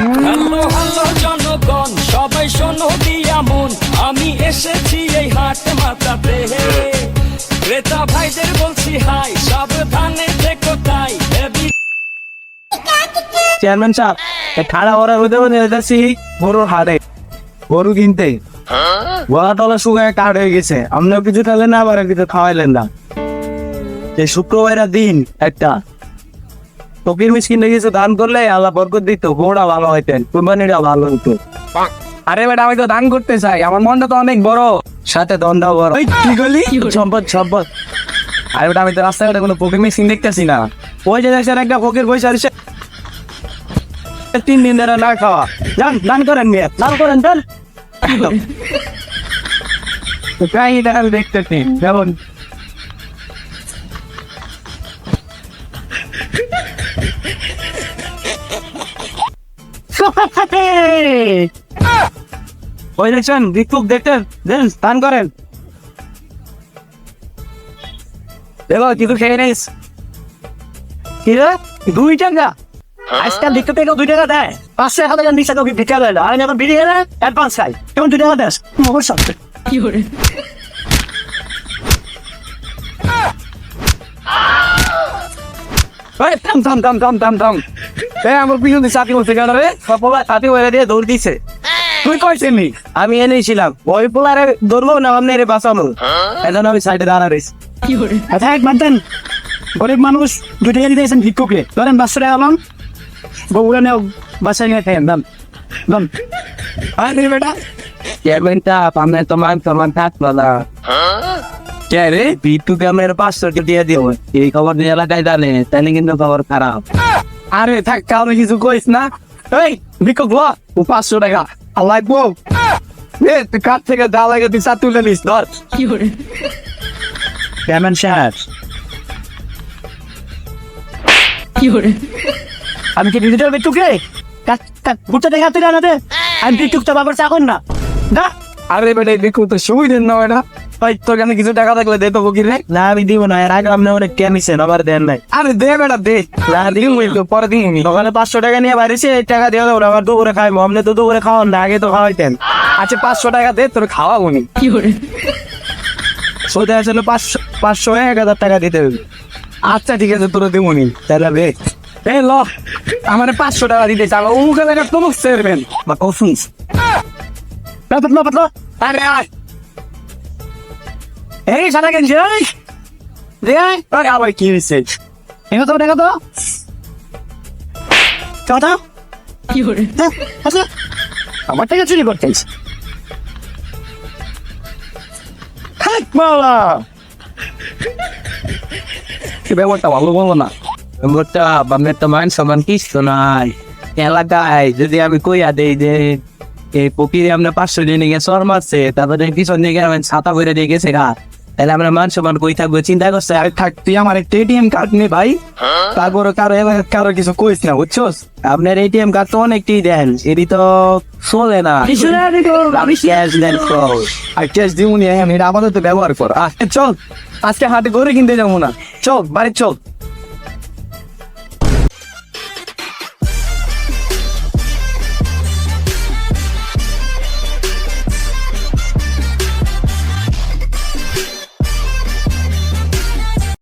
Hello hello জনগণ, সবাই শোনো দিয়া মন, আমি এসেছি এই হাট মাতাতে। ক্রেতা ভাইদের বলছি হাই, সাবধানে থেকো তাই। চেয়ারম্যান সাহেব, খাড়া ওরা হতে যাচ্ছি গরুর হাটে, গরু কিনতে। গলা টলা শুকায় কাঠ হয়ে গেছে, আপনিও কিছু খেলেন না, আবার কিছু খাওয়াইলেন না। যে শুক্রবারের দিন একটা ফকির মিসকিনে কিছু দান করলে আল্লাহ বরকত দিত, গোড়া ভালো হইতেন, কুরবানিটা ভালো হতো। আরে বেটা, আমি তো দান করতে চাই, আমার মনটা তো অনেক বড়, সাথে দন্ডাও বড়। কি করলি? সম্পদ সম্পদ। আরে বেটা, আমি তো রাস্তাঘাটে কোনো ফকির মিসকিন দেখতেছি না। ওই যে দেখছেন একটা ফকির বসে আছে, 3 দিন ধরে না খাওয়া। যান দান করেন, মেয়ে দান করেন, চল। আমি দেখতেছি যেমন ওই দেখছেন ভিক্ষুক, দেখতেন দেন, দান করেন। দেখো কিছু খেয়ে নিস। কি রে, 2 টাকা? আজকাল ভিক্ষুক থেকে 2 টাকা দেয়, 500 টাকা নিচে তোকে ভিক্ষা দেয় না। আমি যখন বিড়ি খেলে অ্যাডভান্স খাই, কেমন 2 টাকা দেস? অবশ্যই কি করে আমার পিছনে চাকরি করতে গেল রে, সাথে দিয়ে দৌড় দিছে। তুই কইছিলি আমি এনেছিলাম, ওই পোলারে ধরবো না, আপনি রে বাঁচানো, এখন আমি সাইডে দাঁড়া রয়েছি। কি করে আচ্ছা এক বাদ, গরিব মানুষ 2 টাকা দিয়েছেন ভিক্ষুকে, ধরেন 500 টাকা আলাম, বউরা নেও, বাসায় নিয়ে খাইয়েন, দাম দাম। আরে বেটা চেয়ারম্যানটা আপনার তোমার থাকলো না কে রে, ভিক্ষুকে আমার 500 টাকা দিয়ে দিও, এই খবর নিয়ে এলাকায় জানে, তাহলে কিন্তু খবর খারাপ। আরে থাক, কাউরে কিছু কইস না। এই ভিক্ষুক ল, 500 টাকা লাগবো, তুই কাঠ থেকে দা লাগে তুই চা তুলে নিস, ধর। কি করে চেয়ারম্যান সাহেব, কি করে আমি কি ডিজিটাল ভিক্ষুকে বুঝতে দেখা তুই না দে, আমি ভিক্ষুক তো বাবার চাকর না। আরে বেটা ভিক্ষুক তো সুবিধের না বেটা, ভাই তোর কাছে কিছু টাকা থাকলে দে তো ফকির রে। না আমি দিব না, এর আগে আপনি অনেক টেনিছেন, আবার দেন নাই। আরে দে বেটা দে, না দিন পরে দিন। ওখানে 500 টাকা নিয়ে বাইরেছে, টাকা দিয়ে দেবো, আবার দুপুরে খাইবো, আপনি তো দুপুরে খাওয়ান না, আগে তো খাওয়াইতেন। আচ্ছা 500 টাকা দে, তোর খাওয়াবো নি। কি করে সোজা আসলে 500 1000 টাকা দিতে হবে। আচ্ছা ঠিক আছে, তোরা দেবো নি, তাহলে দে। এই ল, আমার 500 টাকা দিতে চাও, উমুকে টাকা তোমাকে সেরবেন বা কফুন্স পাতলো পাতলো। আরে আয় এই সাদা গেঞ্জি, এই দে, আরে আবার কি হয়েছে? এগো তো টাকা তো কথা কি করে আচ্ছা, আমার টাকা চুরি করতেছ। হাট মালা, কি ব্যাপারটা ভালো বলো না? ব্যাপারটা বামের তো মান সমান কিছু নাই এলাকায়। যদি আমি কইয়া দেই যে এই ফকিরে আমরা 500 দিনে গিয়ে চর মারছে, তারপরে পিছন দিকে আমি ছাতা করে দিয়ে গেছে গা, তাহলে আমরা মান সমান কই থাকবো? চিন্তা করছে আমি থাকতে আমার একটা এটিএম কার্ড নেই ভাই, তারপরে কারো কিছু কইস না, বুঝছোস? আপনার এটিএম কার্ড তো অনেকটাই দেন, এটি তো চলে না। আমি ক্যাশ দেন, আর ক্যাশ দিবনি, আমি এটা আপাতত ব্যবহার করো। চল আজকে হাটে করে কিনতে যাবো না, চল বাড়ি চল।